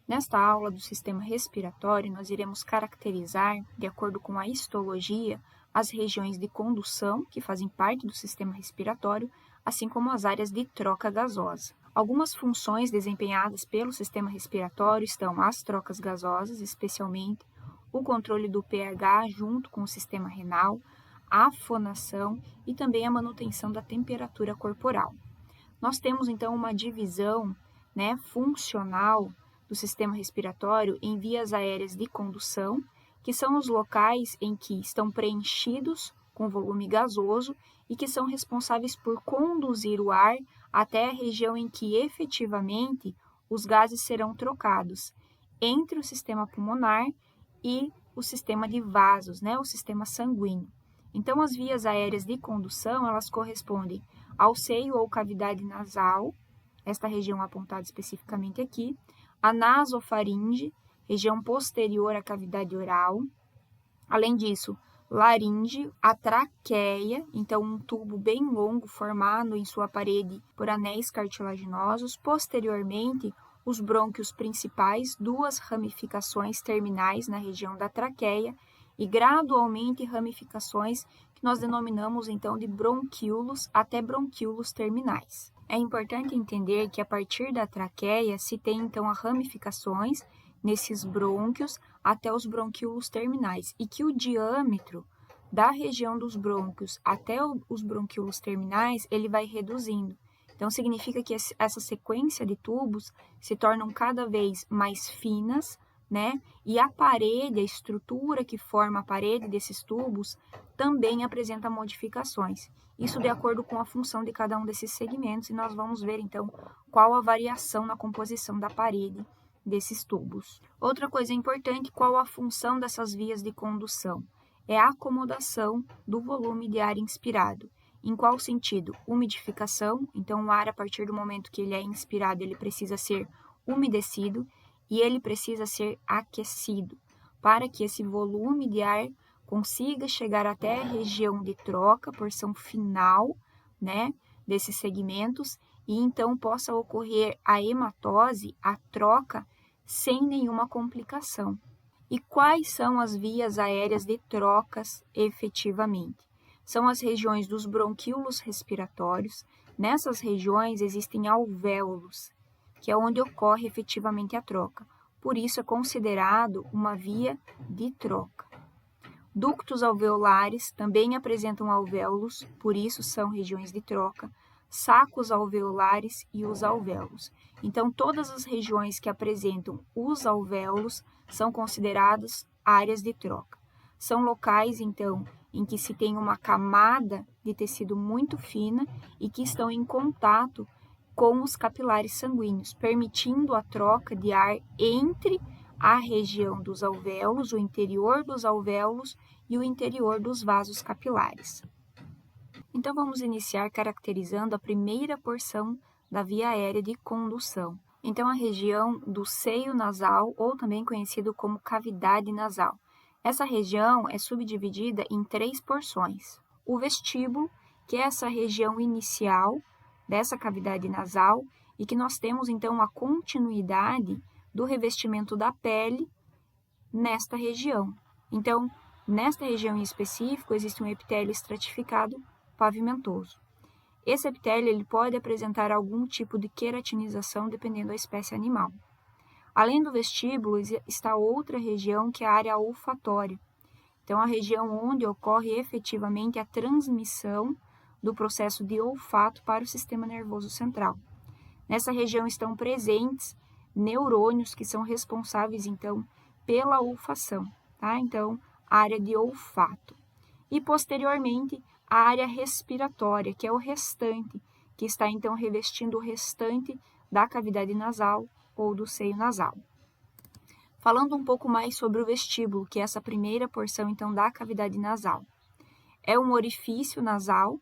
Nesta aula do sistema respiratório, nós iremos caracterizar, de acordo com a histologia, as regiões de condução, que fazem parte do sistema respiratório, assim como as áreas de troca gasosa. Algumas funções desempenhadas pelo sistema respiratório estão as trocas gasosas, especialmente o controle do pH junto com o sistema renal, a fonação e também a manutenção da temperatura corporal. Nós temos, então, uma divisão funcional do sistema respiratório em vias aéreas de condução, que são os locais em que estão preenchidos com volume gasoso e que são responsáveis por conduzir o ar até a região em que efetivamente os gases serão trocados entre o sistema pulmonar e o sistema de vasos, o sistema sanguíneo. Então, as vias aéreas de condução, elas correspondem ao seio ou cavidade nasal, esta região apontada especificamente aqui, a nasofaringe, região posterior à cavidade oral. Além disso, laringe, a traqueia, então um tubo bem longo formado em sua parede por anéis cartilaginosos. Posteriormente, os brônquios principais, duas ramificações terminais na região da traqueia e gradualmente ramificações que nós denominamos então de bronquíolos até bronquíolos terminais. É importante entender que a partir da traqueia se tem então as ramificações nesses brônquios até os bronquíolos terminais e que o diâmetro da região dos brônquios até os bronquíolos terminais ele vai reduzindo. Então significa que essa sequência de tubos se tornam cada vez mais finas, e a parede, a estrutura que forma a parede desses tubos também apresenta modificações. Isso de acordo com a função de cada um desses segmentos, e nós vamos ver então qual a variação na composição da parede desses tubos. Outra coisa importante, qual a função dessas vias de condução? É a acomodação do volume de ar inspirado. Em qual sentido? Umidificação, então o ar a partir do momento que ele é inspirado, ele precisa ser umedecido e ele precisa ser aquecido para que esse volume de ar consiga chegar até a região de troca, porção final, desses segmentos, e então possa ocorrer a hematose, a troca, sem nenhuma complicação. E quais são as vias aéreas de trocas efetivamente? São as regiões dos bronquíolos respiratórios. Nessas regiões existem alvéolos, que é onde ocorre efetivamente a troca. Por isso é considerado uma via de troca. Ductos alveolares também apresentam alvéolos, por isso são regiões de troca. Sacos alveolares e os alvéolos. Então, todas as regiões que apresentam os alvéolos são consideradas áreas de troca. São locais, então, em que se tem uma camada de tecido muito fina e que estão em contato com os capilares sanguíneos, permitindo a troca de ar entre a região dos alvéolos, o interior dos alvéolos e o interior dos vasos capilares. Então, vamos iniciar caracterizando a primeira porção da via aérea de condução. Então, a região do seio nasal, ou também conhecido como cavidade nasal. Essa região é subdividida em 3 porções. O vestíbulo, que é essa região inicial dessa cavidade nasal, e que nós temos, então, a continuidade do revestimento da pele nesta região. Então, nesta região em específico, existe um epitélio estratificado pavimentoso. Esse epitélio ele pode apresentar algum tipo de queratinização dependendo da espécie animal. Além do vestíbulo, está outra região que é a área olfatória. Então, a região onde ocorre efetivamente a transmissão do processo de olfato para o sistema nervoso central. Nessa região estão presentes neurônios que são responsáveis, então, pela olfação, Então, área de olfato. E, posteriormente, a área respiratória, que é o restante, que está, então, revestindo o restante da cavidade nasal ou do seio nasal. Falando um pouco mais sobre o vestíbulo, que é essa primeira porção, então, da cavidade nasal. É um orifício nasal,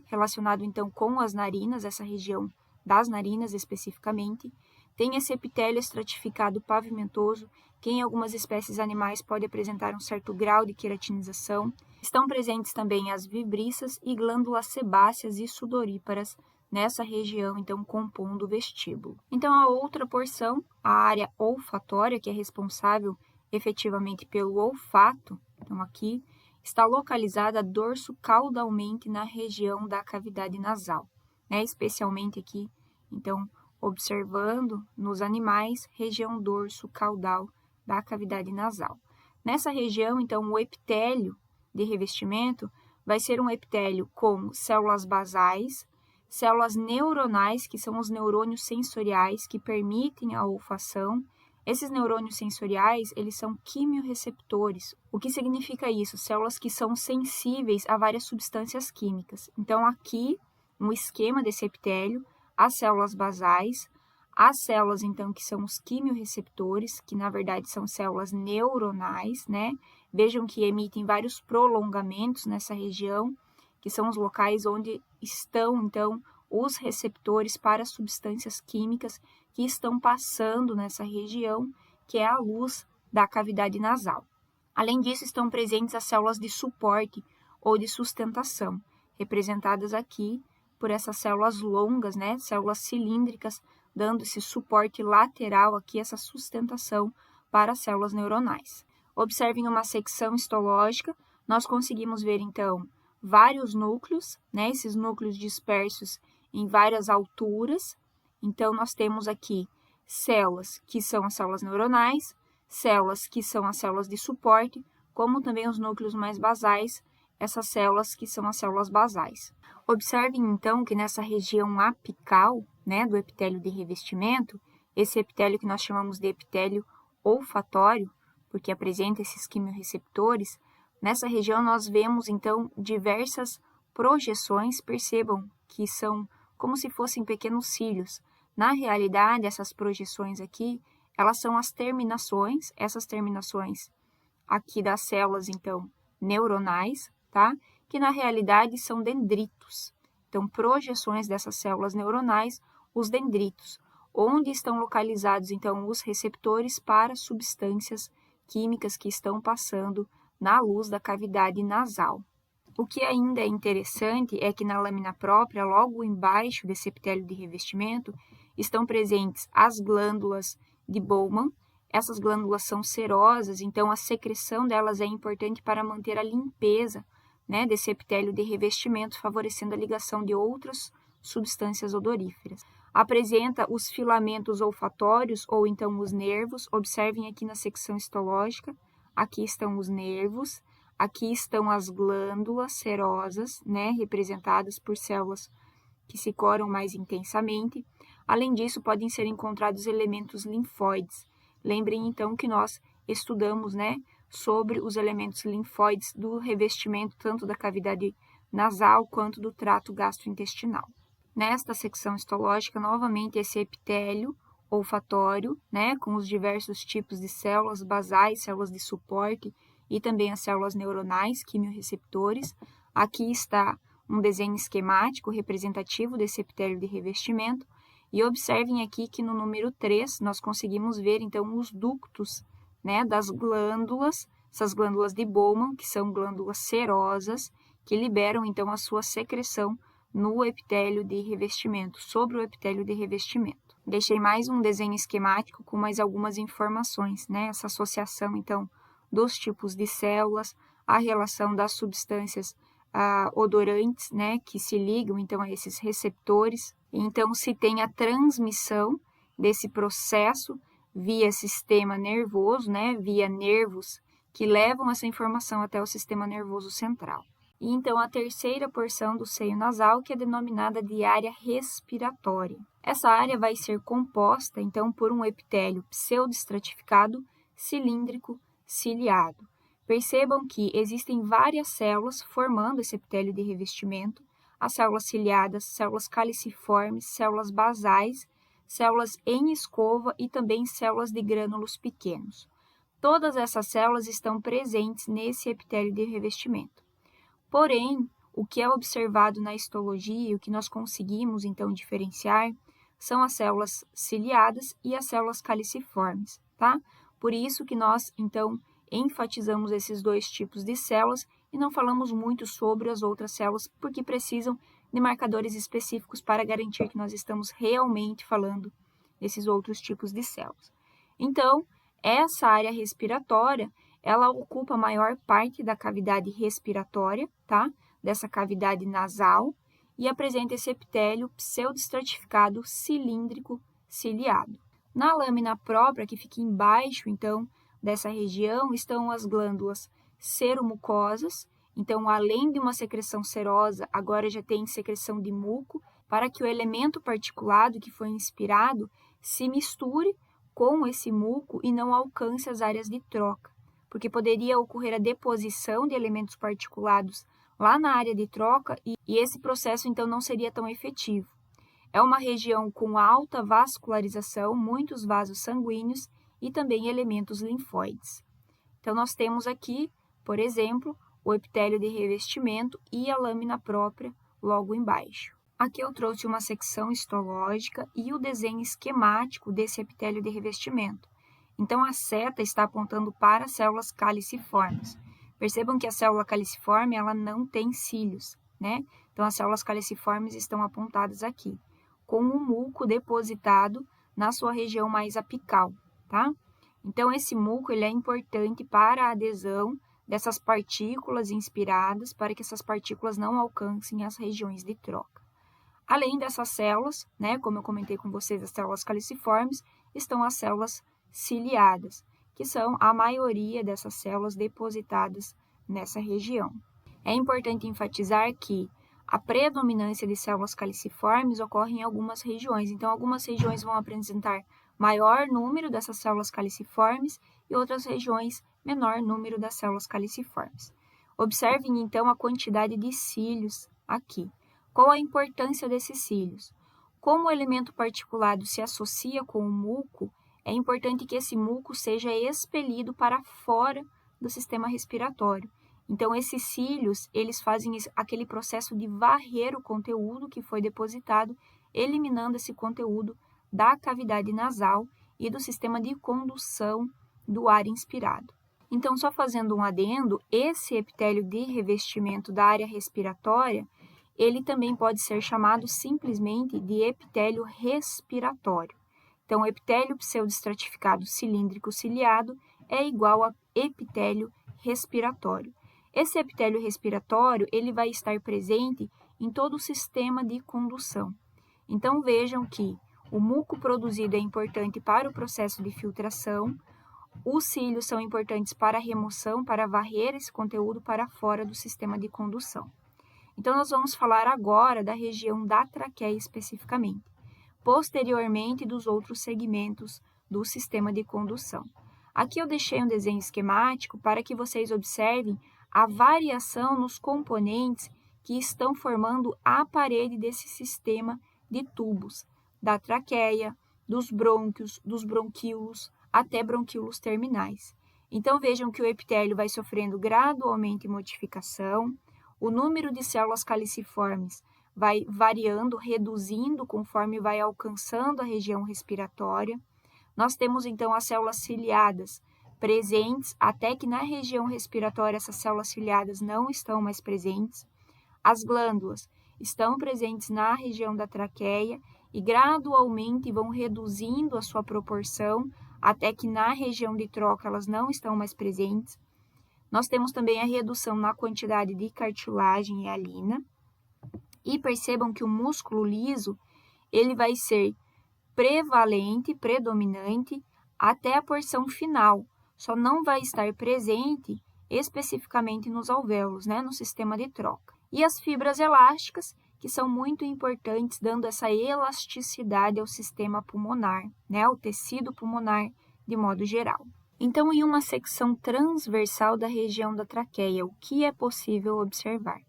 relacionado, então, com as narinas, essa região das narinas especificamente. Tem esse epitélio estratificado pavimentoso, que em algumas espécies animais pode apresentar um certo grau de queratinização. Estão presentes também as vibriças e glândulas sebáceas e sudoríparas nessa região, então, compondo o vestíbulo. Então, a outra porção, a área olfatória, que é responsável efetivamente pelo olfato, então aqui, está localizada dorso-caudalmente na região da cavidade nasal, né? Especialmente aqui, então, observando nos animais, região dorso-caudal da cavidade nasal. Nessa região, então, o epitélio de revestimento vai ser um epitélio com células basais, células neuronais, que são os neurônios sensoriais que permitem a olfação. Esses neurônios sensoriais, eles são quimiorreceptores. O que significa isso? Células que são sensíveis a várias substâncias químicas. Então, aqui, um esquema desse epitélio, as células basais, as células, então, que são os quimiorreceptores, que na verdade são células neuronais, né? Vejam que emitem vários prolongamentos nessa região, que são os locais onde estão, então, os receptores para substâncias químicas que estão passando nessa região, que é a luz da cavidade nasal. Além disso, estão presentes as células de suporte ou de sustentação, representadas aqui por essas células longas, né, células cilíndricas, dando esse suporte lateral aqui, essa sustentação para as células neuronais. Observem uma secção histológica, nós conseguimos ver, então, vários núcleos, né, esses núcleos dispersos em várias alturas. Então, nós temos aqui células que são as células neuronais, células que são as células de suporte, como também os núcleos mais basais, essas células que são as células basais. Observem, então, que nessa região apical, né, do epitélio de revestimento, esse epitélio que nós chamamos de epitélio olfatório, porque apresenta esses quimiorreceptores, nessa região nós vemos, então, diversas projeções, percebam que são como se fossem pequenos cílios. Na realidade, essas projeções aqui, elas são as terminações, essas terminações aqui das células, então, neuronais, tá? Que na realidade são dendritos. Então, projeções dessas células neuronais, os dendritos, onde estão localizados, então, os receptores para substâncias químicas que estão passando na luz da cavidade nasal. O que ainda é interessante é que na lâmina própria, logo embaixo desse epitélio de revestimento, estão presentes as glândulas de Bowman. Essas glândulas são serosas, então a secreção delas é importante para manter a limpeza, né, desse epitélio de revestimento, favorecendo a ligação de outras substâncias odoríferas. Apresenta os filamentos olfatórios ou então os nervos. Observem aqui na secção histológica, aqui estão os nervos, aqui estão as glândulas serosas, né, representadas por células que se coram mais intensamente. Além disso, podem ser encontrados elementos linfóides. Lembrem, então, que nós estudamos, né, sobre os elementos linfóides do revestimento tanto da cavidade nasal quanto do trato gastrointestinal. Nesta secção histológica, novamente, esse epitélio olfatório, né, com os diversos tipos de células basais, células de suporte e também as células neuronais, quimiorreceptores. Aqui está um desenho esquemático representativo desse epitélio de revestimento. E observem aqui que no número 3 nós conseguimos ver, então, os ductos, né, das glândulas, essas glândulas de Bowman, que são glândulas serosas, que liberam, então, a sua secreção no epitélio de revestimento, sobre o epitélio de revestimento. Deixei mais um desenho esquemático com mais algumas informações, né, essa associação, então, dos tipos de células, a relação das substâncias odorantes, né, que se ligam, então, a esses receptores. Então, se tem a transmissão desse processo via sistema nervoso, né, via nervos que levam essa informação até o sistema nervoso central. E então, a terceira porção do seio nasal, que é denominada de área respiratória. Essa área vai ser composta, então, por um epitélio pseudoestratificado, cilíndrico, ciliado. Percebam que existem várias células formando esse epitélio de revestimento, as células ciliadas, células caliciformes, células basais, células em escova e também células de grânulos pequenos. Todas essas células estão presentes nesse epitélio de revestimento. Porém, o que é observado na histologia e o que nós conseguimos, então, diferenciar são as células ciliadas e as células caliciformes, tá? Por isso que nós, então, enfatizamos esses dois tipos de células e não falamos muito sobre as outras células, porque precisam de marcadores específicos para garantir que nós estamos realmente falando desses outros tipos de células. Então, essa área respiratória, ela ocupa a maior parte da cavidade respiratória, tá? Dessa cavidade nasal, e apresenta esse epitélio pseudoestratificado cilíndrico ciliado. Na lâmina própria, que fica embaixo, então, dessa região, estão as glândulas seromucosas. Então, além de uma secreção serosa, agora já tem secreção de muco, para que o elemento particulado que foi inspirado se misture com esse muco e não alcance as áreas de troca, porque poderia ocorrer a deposição de elementos particulados lá na área de troca e esse processo então não seria tão efetivo. É uma região com alta vascularização, muitos vasos sanguíneos e também elementos linfóides. Então, nós temos aqui, por exemplo, o epitélio de revestimento e a lâmina própria logo embaixo. Aqui eu trouxe uma secção histológica e o desenho esquemático desse epitélio de revestimento. Então, a seta está apontando para as células caliciformes. Percebam que a célula caliciforme ela não tem cílios, né? Então, as células caliciformes estão apontadas aqui, com o muco depositado na sua região mais apical, tá? Então, esse muco ele é importante para a adesão dessas partículas inspiradas, para que essas partículas não alcancem as regiões de troca. Além dessas células, né, como eu comentei com vocês, as células caliciformes, estão as células ciliadas, que são a maioria dessas células depositadas nessa região. É importante enfatizar que a predominância de células caliciformes ocorre em algumas regiões. Então, algumas regiões vão apresentar maior número dessas células caliciformes e outras regiões menor número das células caliciformes. Observem, então, a quantidade de cílios aqui. Qual a importância desses cílios? Como o elemento particulado se associa com o muco, é importante que esse muco seja expelido para fora do sistema respiratório. Então, esses cílios, eles fazem aquele processo de varrer o conteúdo que foi depositado, eliminando esse conteúdo da cavidade nasal e do sistema de condução do ar inspirado. Então, só fazendo um adendo, esse epitélio de revestimento da área respiratória, ele também pode ser chamado simplesmente de epitélio respiratório. Então, o epitélio pseudoestratificado cilíndrico ciliado é igual a epitélio respiratório. Esse epitélio respiratório ele vai estar presente em todo o sistema de condução. Então, vejam que o muco produzido é importante para o processo de filtração, os cílios são importantes para a remoção, para varrer esse conteúdo para fora do sistema de condução. Então, nós vamos falar agora da região da traqueia especificamente, posteriormente dos outros segmentos do sistema de condução. Aqui eu deixei um desenho esquemático para que vocês observem a variação nos componentes que estão formando a parede desse sistema de tubos, da traqueia, dos brônquios, dos bronquíolos, até bronquíolos terminais. Então, vejam que o epitélio vai sofrendo gradualmente modificação, o número de células caliciformes vai variando, reduzindo conforme vai alcançando a região respiratória. Nós temos, então, as células ciliadas presentes, até que na região respiratória essas células ciliadas não estão mais presentes. As glândulas estão presentes na região da traqueia e gradualmente vão reduzindo a sua proporção, até que na região de troca elas não estão mais presentes. Nós temos também a redução na quantidade de cartilagem e hialina. E percebam que o músculo liso, ele vai ser prevalente, predominante, até a porção final. Só não vai estar presente especificamente nos alvéolos, né, no sistema de troca. E as fibras elásticas, que são muito importantes, dando essa elasticidade ao sistema pulmonar, né, ao tecido pulmonar de modo geral. Então, em uma secção transversal da região da traqueia, o que é possível observar?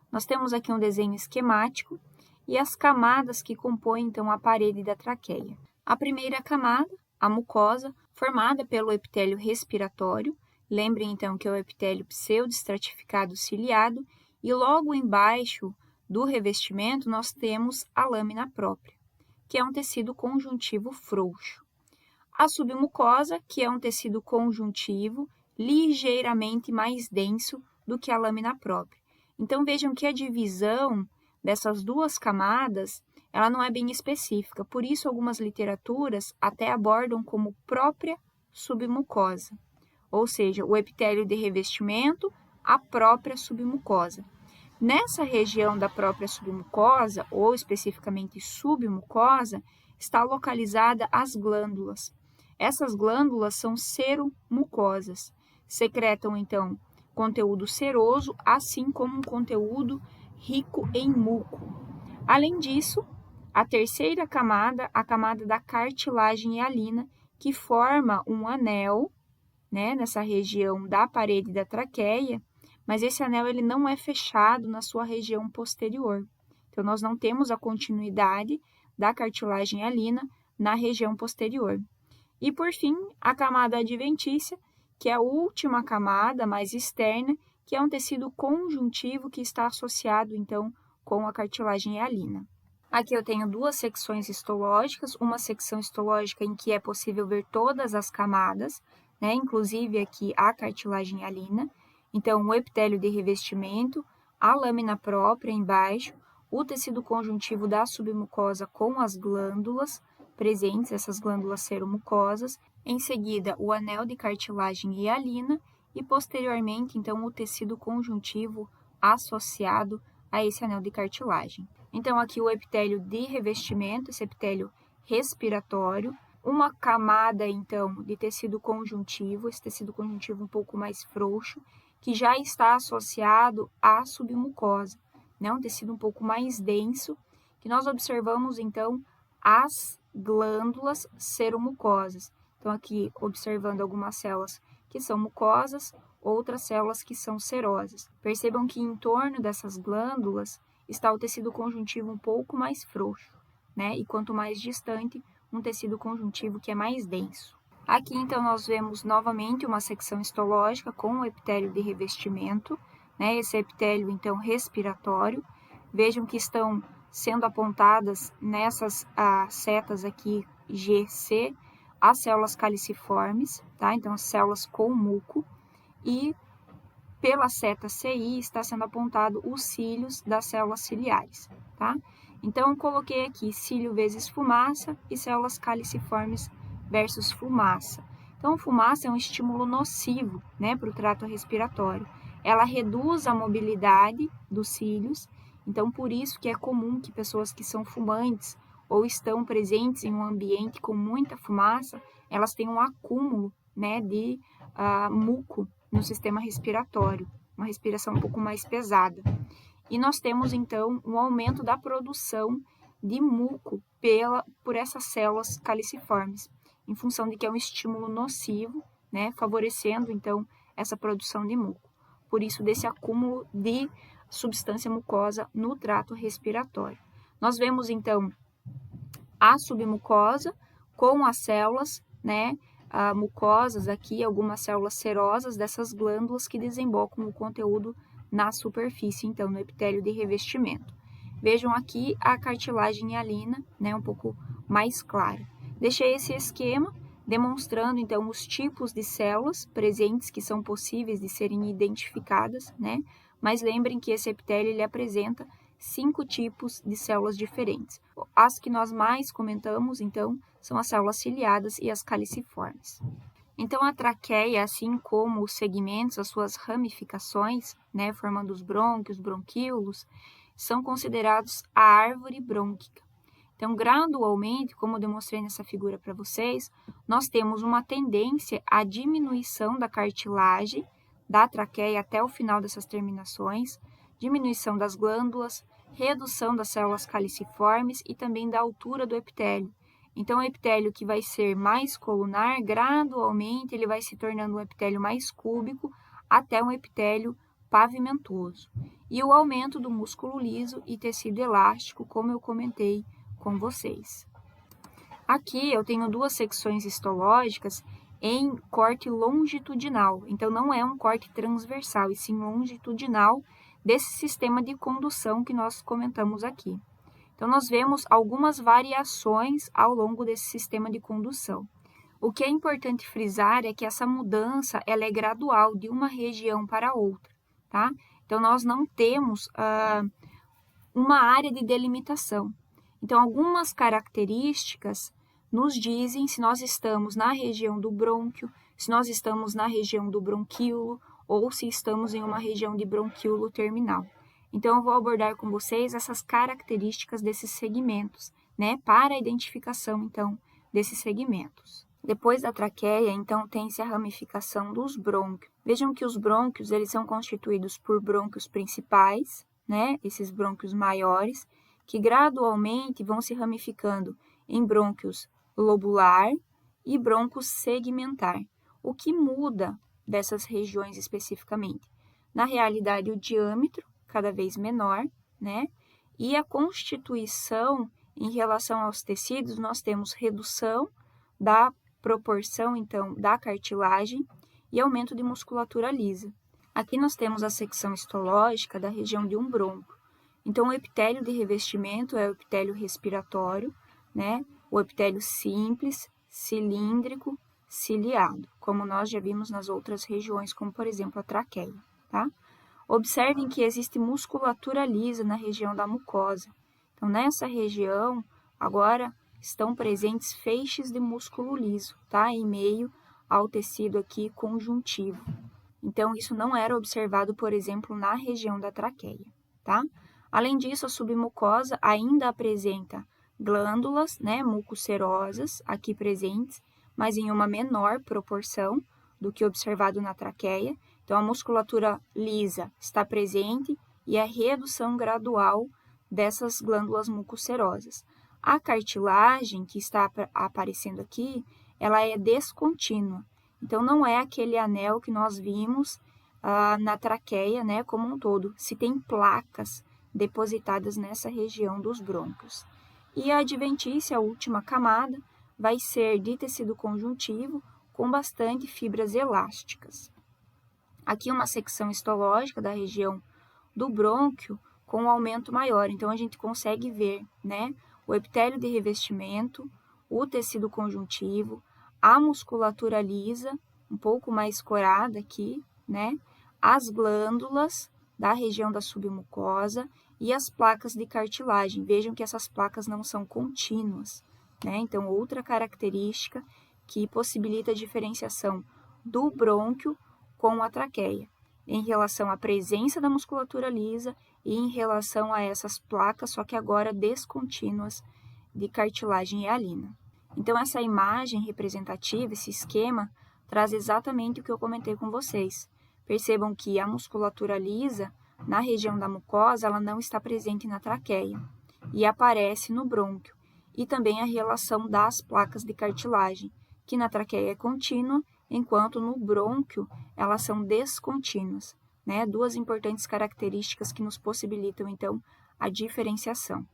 Nós temos aqui um desenho esquemático e as camadas que compõem, então, a parede da traqueia. A primeira camada, a mucosa, formada pelo epitélio respiratório, lembrem, então, que é o epitélio pseudoestratificado ciliado, e logo embaixo do revestimento nós temos a lâmina própria, que é um tecido conjuntivo frouxo. A submucosa, que é um tecido conjuntivo ligeiramente mais denso do que a lâmina própria. Então, vejam que a divisão dessas duas camadas, ela não é bem específica, por isso algumas literaturas até abordam como própria submucosa, ou seja, o epitélio de revestimento, a própria submucosa. Nessa região da própria submucosa, ou especificamente submucosa, está localizada as glândulas. Essas glândulas são seromucosas, secretam então conteúdo seroso, assim como um conteúdo rico em muco. Além disso, a terceira camada, a camada da cartilagem hialina, que forma um anel, né, nessa região da parede da traqueia, mas esse anel ele não é fechado na sua região posterior. Então, nós não temos a continuidade da cartilagem hialina na região posterior. E, por fim, a camada adventícia, que é a última camada mais externa, que é um tecido conjuntivo que está associado, então, com a cartilagem hialina. Aqui eu tenho duas secções histológicas, uma secção histológica em que é possível ver todas as camadas, né, inclusive aqui a cartilagem hialina, então o epitélio de revestimento, a lâmina própria embaixo, o tecido conjuntivo da submucosa com as glândulas presentes, essas glândulas seromucosas, em seguida o anel de cartilagem hialina e posteriormente então o tecido conjuntivo associado a esse anel de cartilagem. Então aqui o epitélio de revestimento, esse epitélio respiratório, uma camada então de tecido conjuntivo, esse tecido conjuntivo um pouco mais frouxo, que já está associado à submucosa, né? Um tecido um pouco mais denso, que nós observamos então as glândulas seromucosas. Então aqui observando algumas células que são mucosas, outras células que são serosas. Percebam que em torno dessas glândulas está o tecido conjuntivo um pouco mais frouxo, né? E quanto mais distante, um tecido conjuntivo que é mais denso. Aqui, então, nós vemos novamente uma secção histológica com o epitélio de revestimento, né? Esse epitélio, então, respiratório. Vejam que estão sendo apontadas nessas setas aqui, G, C, as células caliciformes, tá? Então, as células com muco. E pela seta CI está sendo apontado os cílios das células ciliares, tá? Então, eu coloquei aqui cílio vezes fumaça e células caliciformes versus fumaça. Então, fumaça é um estímulo nocivo, né, para o trato respiratório. Ela reduz a mobilidade dos cílios, então, por isso que é comum que pessoas que são fumantes ou estão presentes em um ambiente com muita fumaça, elas tenham um acúmulo, né, de muco no sistema respiratório, uma respiração um pouco mais pesada. E nós temos, então, um aumento da produção de muco por essas células caliciformes, em função de que é um estímulo nocivo, né, favorecendo, então, essa produção de muco. Por isso, desse acúmulo de substância mucosa no trato respiratório. Nós vemos, então, a submucosa com as células, né, mucosas aqui, algumas células serosas dessas glândulas que desembocam o conteúdo na superfície, então, no epitélio de revestimento. Vejam aqui a cartilagem hialina, né, um pouco mais clara. Deixei esse esquema demonstrando, então, os tipos de células presentes que são possíveis de serem identificadas, né, mas lembrem que esse epitélio ele apresenta 5 tipos de células diferentes. As que nós mais comentamos, então, são as células ciliadas e as caliciformes. Então, a traqueia, assim como os segmentos, as suas ramificações, né, formando os brônquios, bronquíolos, são considerados a árvore brônquica. Então, gradualmente, como eu demonstrei nessa figura para vocês, nós temos uma tendência à diminuição da cartilagem da traqueia até o final dessas terminações, diminuição das glândulas, redução das células caliciformes e também da altura do epitélio. Então, o epitélio que vai ser mais colunar, gradualmente ele vai se tornando um epitélio mais cúbico até um epitélio pavimentoso. E o aumento do músculo liso e tecido elástico, como eu comentei com vocês. Aqui eu tenho duas secções histológicas em corte longitudinal. Então, não é um corte transversal, e sim longitudinal desse sistema de condução que nós comentamos aqui. Então, nós vemos algumas variações ao longo desse sistema de condução. O que é importante frisar é que essa mudança ela é gradual de uma região para outra, tá? Então, nós não temos uma área de delimitação. Então, algumas características nos dizem se nós estamos na região do brônquio, se nós estamos na região do bronquíolo ou se estamos em uma região de bronquíolo terminal. Então, eu vou abordar com vocês essas características desses segmentos, né, para a identificação, então, desses segmentos. Depois da traqueia, então, tem-se a ramificação dos brônquios. Vejam que os brônquios, eles são constituídos por brônquios principais, né, esses brônquios maiores, que gradualmente vão se ramificando em brônquios lobular e brônquios segmentar. O que muda dessas regiões especificamente? Na realidade, o diâmetro cada vez menor, né? E a constituição em relação aos tecidos, nós temos redução da proporção, então, da cartilagem e aumento de musculatura lisa. Aqui nós temos a secção histológica da região de um brônquio. Então, o epitélio de revestimento é o epitélio respiratório, né? O epitélio simples, cilíndrico, ciliado, como nós já vimos nas outras regiões, como, por exemplo, a traqueia, tá? Observem que existe musculatura lisa na região da mucosa. Então, nessa região, agora estão presentes feixes de músculo liso, tá? Em meio ao tecido aqui conjuntivo. Então, isso não era observado, por exemplo, na região da traqueia, tá? Além disso, a submucosa ainda apresenta glândulas, né, mucocerosas aqui presentes, mas em uma menor proporção do que observado na traqueia. Então, a musculatura lisa está presente e a redução gradual dessas glândulas mucocerosas. A cartilagem que está aparecendo aqui, ela é descontínua. Então, não é aquele anel que nós vimos na traqueia, né, como um todo. Se tem placas depositadas nessa região dos brônquios. E a adventícia, a última camada, vai ser de tecido conjuntivo com bastante fibras elásticas. Aqui uma secção histológica da região do brônquio com um aumento maior. Então, a gente consegue ver, né, o epitélio de revestimento, o tecido conjuntivo, a musculatura lisa, um pouco mais corada aqui, né, as glândulas da região da submucosa e as placas de cartilagem. Vejam que essas placas não são contínuas, né? Então, outra característica que possibilita a diferenciação do brônquio com a traqueia, em relação à presença da musculatura lisa e em relação a essas placas, só que agora descontínuas de cartilagem hialina. Então, essa imagem representativa, esse esquema, traz exatamente o que eu comentei com vocês. Percebam que a musculatura lisa, na região da mucosa, ela não está presente na traqueia e aparece no brônquio. E também a relação das placas de cartilagem, que na traqueia é contínua, enquanto no brônquio elas são descontínuas, né? Duas importantes características que nos possibilitam, então, a diferenciação.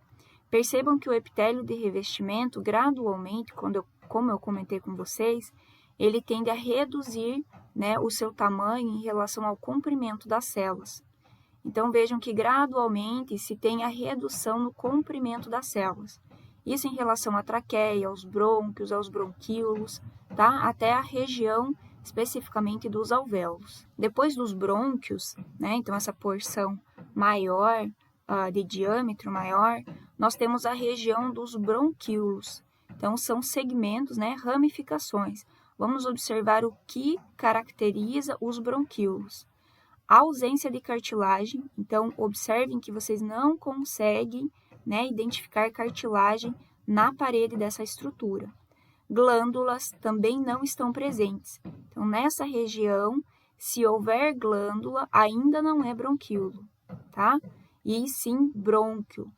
Percebam que o epitélio de revestimento, gradualmente, como eu comentei com vocês, ele tende a reduzir, né, o seu tamanho em relação ao comprimento das células. Então, vejam que gradualmente se tem a redução no comprimento das células. Isso em relação à traqueia, aos brônquios, aos bronquíolos, tá? Até a região especificamente dos alvéolos. Depois dos brônquios, né, então essa porção maior, de diâmetro maior, nós temos a região dos bronquíolos. Então, são segmentos, né, ramificações. Vamos observar o que caracteriza os bronquíolos. A ausência de cartilagem, então, observem que vocês não conseguem, né, identificar cartilagem na parede dessa estrutura. Glândulas também não estão presentes. Então, nessa região, se houver glândula, ainda não é bronquíolo, tá? E sim brônquio,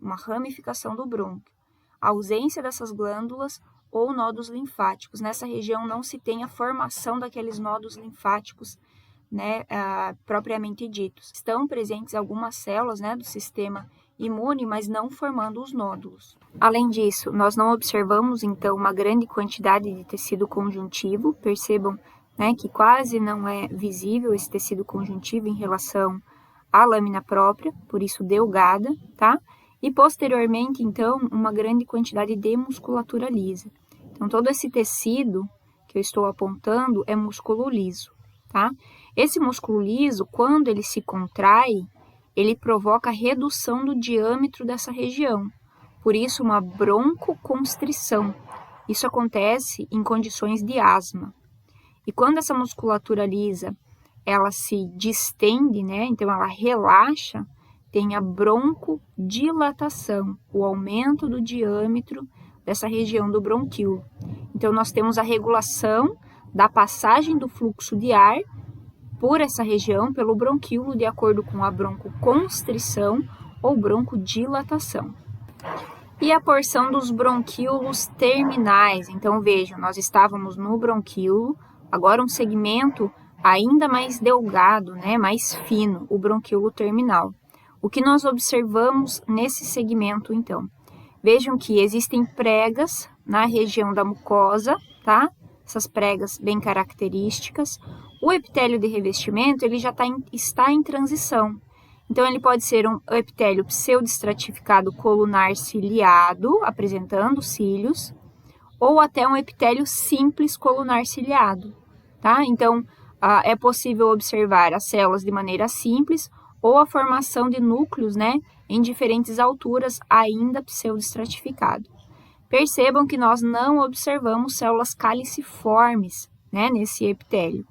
uma ramificação do brônquio. A ausência dessas glândulas ou nodos linfáticos. Nessa região não se tem a formação daqueles nodos linfáticos, né, propriamente ditos. Estão presentes algumas células, né, do sistema imune, mas não formando os nódulos. Além disso, nós não observamos, então, uma grande quantidade de tecido conjuntivo. Percebam, né, que quase não é visível esse tecido conjuntivo em relação à lâmina própria, por isso delgada, tá? E posteriormente, então, uma grande quantidade de musculatura lisa. Então, todo esse tecido que eu estou apontando é músculo liso, tá? Esse músculo liso, quando ele se contrai, ele provoca redução do diâmetro dessa região, por isso uma broncoconstrição. Isso acontece em condições de asma. E quando essa musculatura lisa, ela se distende, né? Então ela relaxa, tem a broncodilatação, o aumento do diâmetro dessa região do bronquíolo. Então nós temos a regulação da passagem do fluxo de ar por essa região, pelo bronquíolo, de acordo com a broncoconstrição ou broncodilatação. E a porção dos bronquíolos terminais. Então vejam, nós estávamos no bronquíolo, agora um segmento ainda mais delgado, né, mais fino, o bronquíolo terminal. O que nós observamos nesse segmento, então? Vejam que existem pregas na região da mucosa, tá? Essas pregas bem características. O epitélio de revestimento, ele já está em transição. Então, ele pode ser um epitélio pseudoestratificado colunar ciliado, apresentando cílios, ou até um epitélio simples colunar ciliado, tá? Então, é possível observar as células de maneira simples ou a formação de núcleos, né, em diferentes alturas, ainda pseudoestratificado. Percebam que nós não observamos células caliciformes, né, nesse epitélio.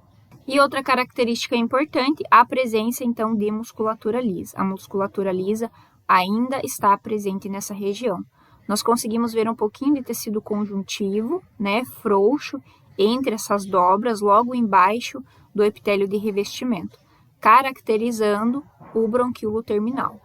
E outra característica importante, a presença, então, de musculatura lisa. A musculatura lisa ainda está presente nessa região. Nós conseguimos ver um pouquinho de tecido conjuntivo, né, frouxo, entre essas dobras, logo embaixo do epitélio de revestimento, caracterizando o bronquíolo terminal.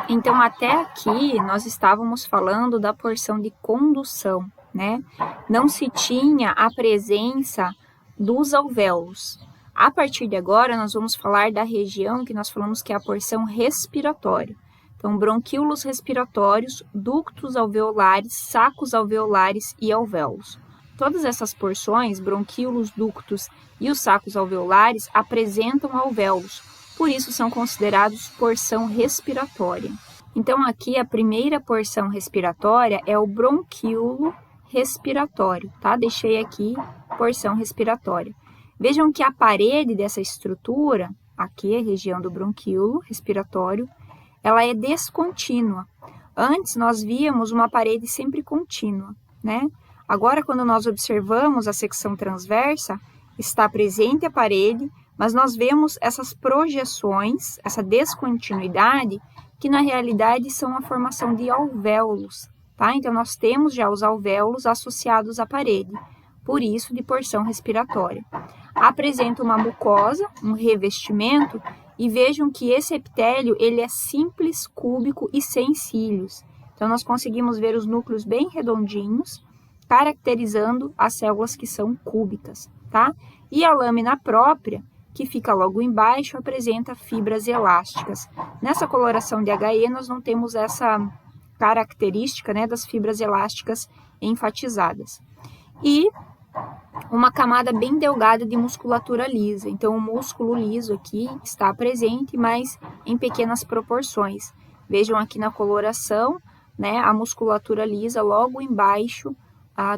Então, até aqui, nós estávamos falando da porção de condução, né? Não se tinha a presença dos alvéolos. A partir de agora, nós vamos falar da região que nós falamos que é a porção respiratória. Então, bronquíolos respiratórios, ductos alveolares, sacos alveolares e alvéolos. Todas essas porções, bronquíolos, ductos e os sacos alveolares, apresentam alvéolos, por isso são considerados porção respiratória. Então, aqui a primeira porção respiratória é o bronquíolo respiratório, tá? Deixei aqui porção respiratória. Vejam que a parede dessa estrutura, aqui a região do bronquíolo respiratório, ela é descontínua. Antes nós víamos uma parede sempre contínua, né? Agora, quando nós observamos a secção transversa, está presente a parede, mas nós vemos essas projeções, essa descontinuidade, que na realidade são a formação de alvéolos, tá? Então, nós temos já os alvéolos associados à parede, por isso de porção respiratória. Apresenta uma mucosa, um revestimento, e vejam que esse epitélio, ele é simples, cúbico e sem cílios. Então, nós conseguimos ver os núcleos bem redondinhos, caracterizando as células que são cúbicas, tá? E a lâmina própria, que fica logo embaixo, apresenta fibras elásticas. Nessa coloração de HE, nós não temos essa característica, né, das fibras elásticas enfatizadas. E uma camada bem delgada de musculatura lisa. Então, o músculo liso aqui está presente, mas em pequenas proporções. Vejam aqui na coloração, né, a musculatura lisa logo embaixo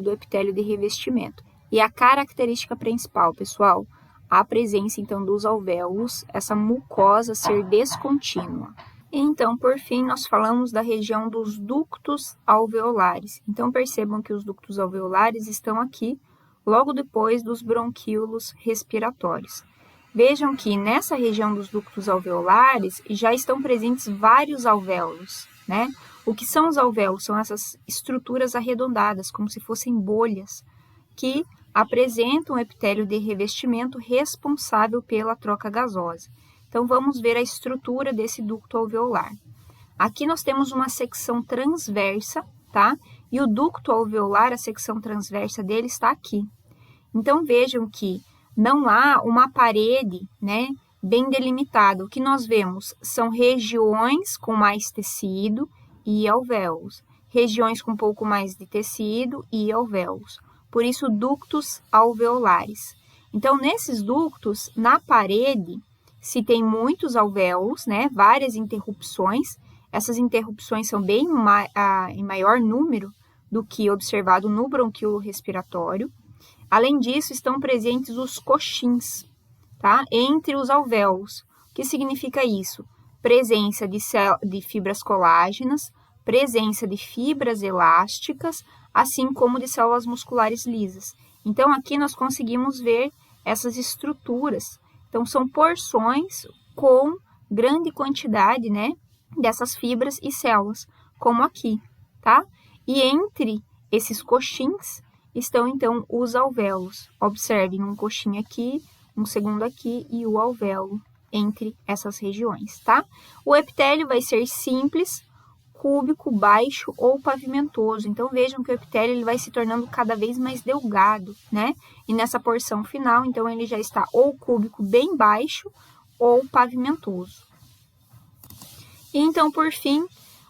do epitélio de revestimento. E a característica principal, pessoal, a presença, então, dos alvéolos, essa mucosa ser descontínua. Então, por fim, nós falamos da região dos ductos alveolares. Então, percebam que os ductos alveolares estão aqui, logo depois dos bronquíolos respiratórios. Vejam que nessa região dos ductos alveolares já estão presentes vários alvéolos, né? O que são os alvéolos? São essas estruturas arredondadas, como se fossem bolhas, que apresentam um epitélio de revestimento responsável pela troca gasosa. Então, vamos ver a estrutura desse ducto alveolar. Aqui nós temos uma secção transversa, tá? E o ducto alveolar, a secção transversa dele está aqui. Então, vejam que não há uma parede, né, bem delimitada. O que nós vemos são regiões com mais tecido e alvéolos, regiões com um pouco mais de tecido e alvéolos. Por isso, ductos alveolares. Então, nesses ductos, na parede, se tem muitos alvéolos, né, várias interrupções. Essas interrupções são bem em maior número do que observado no bronquíolo respiratório. Além disso, estão presentes os coxins, tá, entre os alvéolos. O que significa isso? presença de fibras colágenas, presença de fibras elásticas, assim como de células musculares lisas. Então, aqui nós conseguimos ver essas estruturas. Então, são porções com grande quantidade, né, dessas fibras e células, como aqui, tá? E entre esses coxins estão, então, os alvéolos. Observem um coxinho aqui, um segundo aqui e o alvéolo entre essas regiões, tá? O epitélio vai ser simples, cúbico, baixo ou pavimentoso. Então, vejam que o epitélio ele vai se tornando cada vez mais delgado, né? E nessa porção final, então, ele já está ou cúbico bem baixo ou pavimentoso. E, então, por fim,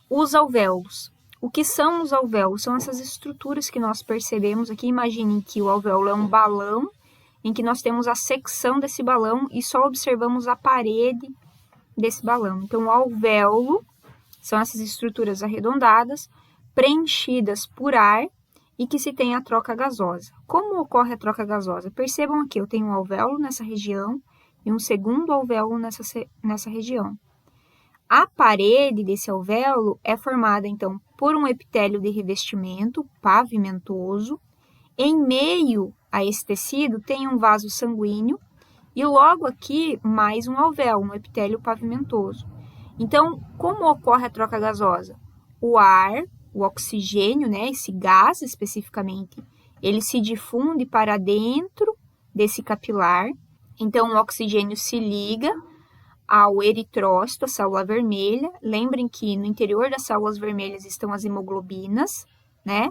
os alvéolos. O que são os alvéolos? São essas estruturas que nós percebemos aqui. Imaginem que o alvéolo é um balão, em que nós temos a secção desse balão e só observamos a parede desse balão. Então, o alvéolo são essas estruturas arredondadas, preenchidas por ar e que se tem a troca gasosa. Como ocorre a troca gasosa? Percebam aqui, eu tenho um alvéolo nessa região e um segundo alvéolo nessa região. A parede desse alvéolo é formada, então, por um epitélio de revestimento pavimentoso. Em meio a esse tecido tem um vaso sanguíneo e logo aqui mais um alvéolo, um epitélio pavimentoso. Então, como ocorre a troca gasosa? O ar, o oxigênio, né, esse gás especificamente, ele se difunde para dentro desse capilar. Então, o oxigênio se liga ao eritrócito, a célula vermelha. Lembrem que no interior das células vermelhas estão as hemoglobinas, né?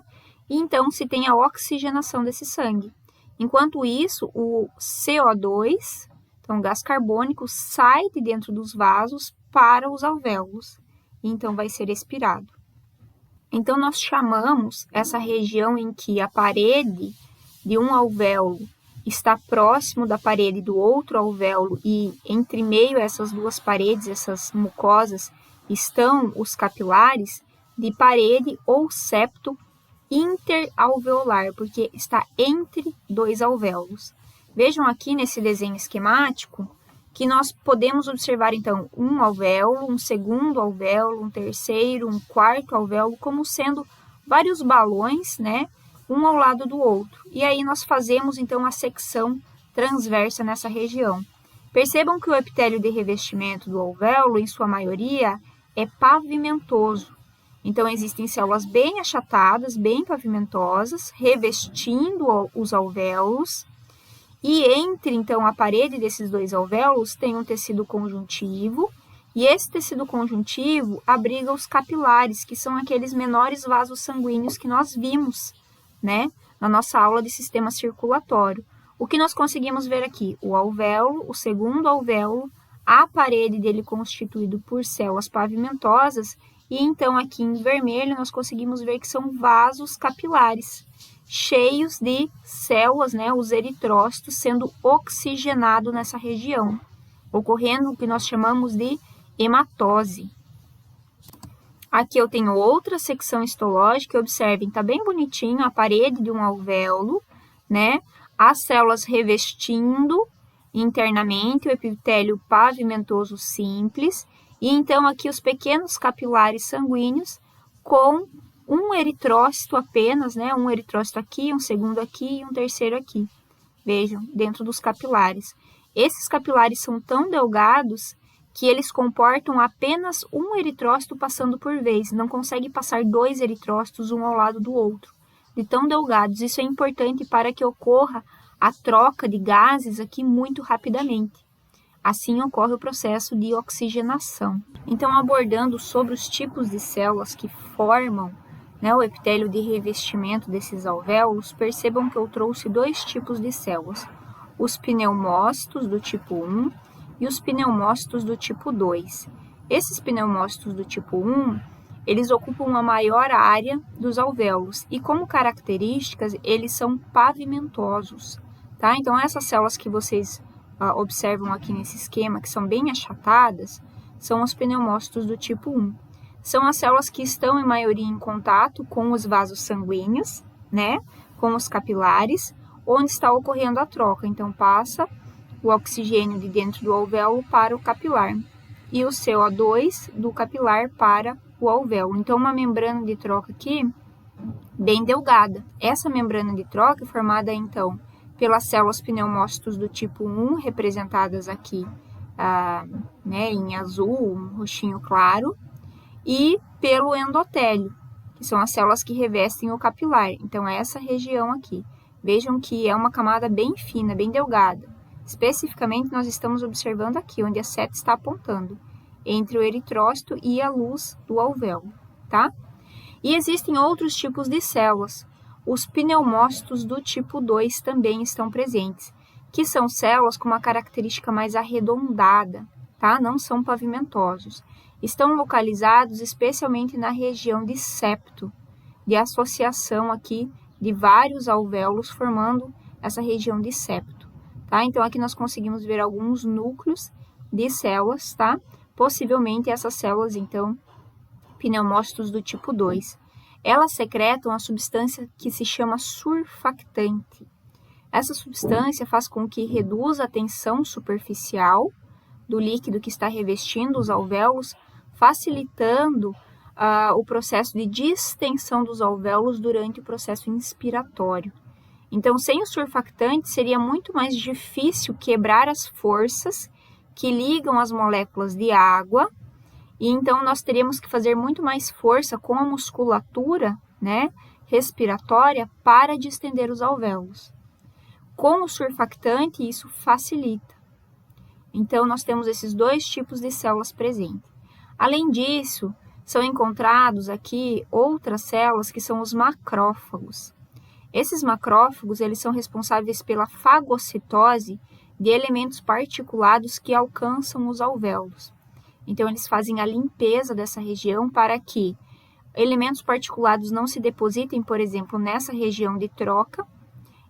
E então se tem a oxigenação desse sangue. Enquanto isso, o CO2, então o gás carbônico, sai de dentro dos vasos para os alvéolos, e então vai ser expirado. Então, nós chamamos essa região em que a parede de um alvéolo está próximo da parede do outro alvéolo e entre meio a essas duas paredes, essas mucosas, estão os capilares, de parede ou septo interalveolar, porque está entre dois alvéolos. Vejam aqui nesse desenho esquemático que nós podemos observar, então, um alvéolo, um segundo alvéolo, um terceiro, um quarto alvéolo, como sendo vários balões, né, um ao lado do outro. E aí nós fazemos, então, a secção transversa nessa região. Percebam que o epitélio de revestimento do alvéolo, em sua maioria, é pavimentoso. Então, existem células bem achatadas, bem pavimentosas, revestindo os alvéolos. E entre, então, a parede desses dois alvéolos tem um tecido conjuntivo, e esse tecido conjuntivo abriga os capilares, que são aqueles menores vasos sanguíneos que nós vimos, né, na nossa aula de sistema circulatório. O que nós conseguimos ver aqui? O alvéolo, o segundo alvéolo, a parede dele constituído por células pavimentosas, e então aqui em vermelho nós conseguimos ver que são vasos capilares, cheios de células, né, os eritrócitos sendo oxigenados nessa região, ocorrendo o que nós chamamos de hematose. Aqui eu tenho outra secção histológica, observem, tá bem bonitinho a parede de um alvéolo, né, as células revestindo internamente o epitélio pavimentoso simples, e então aqui os pequenos capilares sanguíneos com um eritrócito apenas, né? Um eritrócito aqui, um segundo aqui e um terceiro aqui. Vejam, dentro dos capilares. Esses capilares são tão delgados que eles comportam apenas um eritrócito passando por vez. Não consegue passar dois eritrócitos um ao lado do outro. De tão delgados. Isso é importante para que ocorra a troca de gases aqui muito rapidamente. Assim ocorre o processo de oxigenação. Então, abordando sobre os tipos de células que formam, né, o epitélio de revestimento desses alvéolos, percebam que eu trouxe dois tipos de células, os pneumócitos do tipo 1 e os pneumócitos do tipo 2. Esses pneumócitos do tipo 1, eles ocupam uma maior área dos alvéolos e, como características, eles são pavimentosos, tá? Então, essas células que vocês observam aqui nesse esquema, que são bem achatadas, são os pneumócitos do tipo 1. São as células que estão, em maioria, em contato com os vasos sanguíneos, né, com os capilares, onde está ocorrendo a troca. Então, passa o oxigênio de dentro do alvéolo para o capilar. e o CO2 do capilar para o alvéolo. Então, uma membrana de troca aqui bem delgada. Essa membrana de troca é formada, então, pelas células pneumócitos do tipo 1, representadas aqui em azul, um roxinho claro, e pelo endotélio, que são as células que revestem o capilar. Então, é essa região aqui. Vejam que é uma camada bem fina, bem delgada. Especificamente, nós estamos observando aqui, onde a seta está apontando, entre o eritrócito e a luz do alvéolo, tá? E existem outros tipos de células. Os pneumócitos do tipo 2 também estão presentes, que são células com uma característica mais arredondada, tá? Não são pavimentosos. Estão localizados especialmente na região de septo, de associação aqui de vários alvéolos formando essa região de septo, tá? Então, aqui nós conseguimos ver alguns núcleos de células, tá? Possivelmente essas células, então, pneumócitos do tipo 2. Elas secretam a substância que se chama surfactante. Essa substância faz com que reduza a tensão superficial do líquido que está revestindo os alvéolos, facilitando o processo de distensão dos alvéolos durante o processo inspiratório. Então, sem o surfactante, seria muito mais difícil quebrar as forças que ligam as moléculas de água, e então nós teríamos que fazer muito mais força com a musculatura, respiratória para distender os alvéolos. Com o surfactante, isso facilita. Então, nós temos esses dois tipos de células presentes. Além disso, são encontrados aqui outras células que são os macrófagos. Esses macrófagos, eles são responsáveis pela fagocitose de elementos particulados que alcançam os alvéolos. Então, eles fazem a limpeza dessa região para que elementos particulados não se depositem, por exemplo, nessa região de troca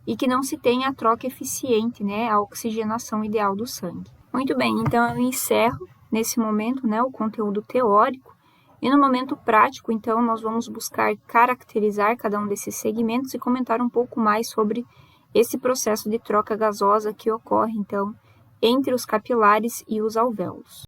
e que não se tenha a troca eficiente, a oxigenação ideal do sangue. Muito bem, então eu encerro nesse momento, o conteúdo teórico, e no momento prático, então, nós vamos buscar caracterizar cada um desses segmentos e comentar um pouco mais sobre esse processo de troca gasosa que ocorre, então, entre os capilares e os alvéolos.